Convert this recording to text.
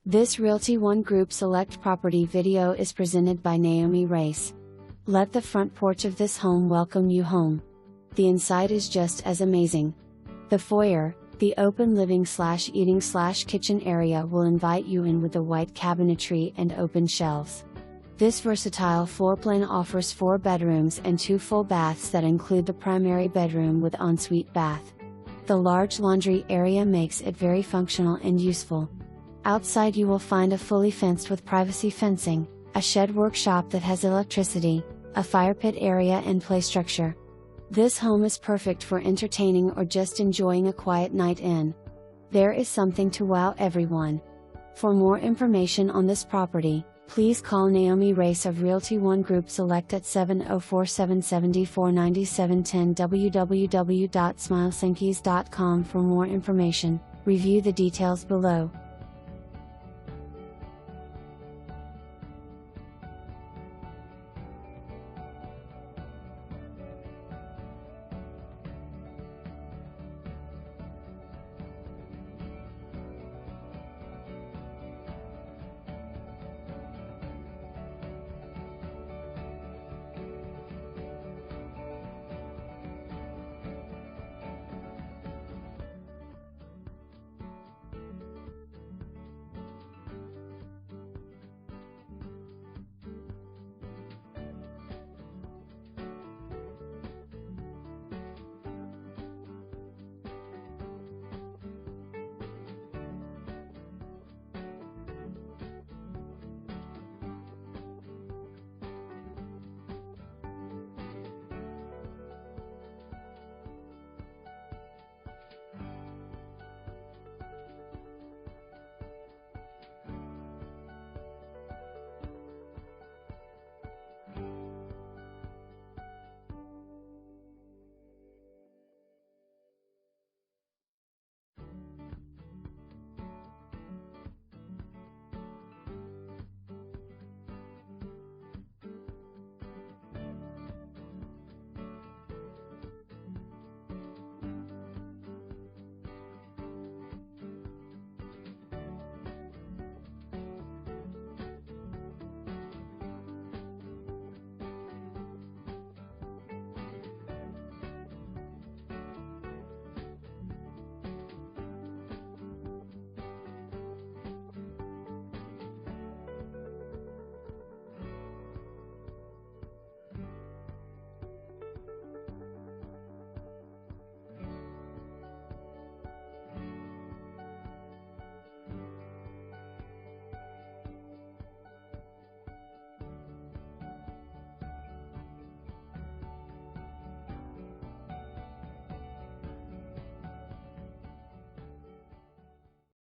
This Realty ONE Group Select property video is presented by Naomi Race. Let the front porch of this home welcome you home. The inside is just as amazing. The foyer, the open living/eating/kitchen area will invite you in with the white cabinetry and open shelves. This versatile floor plan offers 4 bedrooms and 2 full baths that include the primary bedroom with ensuite bath. The large laundry area makes it very functional and useful. Outside you will find a fully fenced with privacy fencing, a shed workshop that has electricity, a fire pit area and play structure. This home is perfect for entertaining or just enjoying a quiet night in. There is something to wow everyone. For more information on this property, please call Naomi Race of Realty ONE Group Select at 704-774-9710 www.smilesandkeys.com for more information. Review the details below.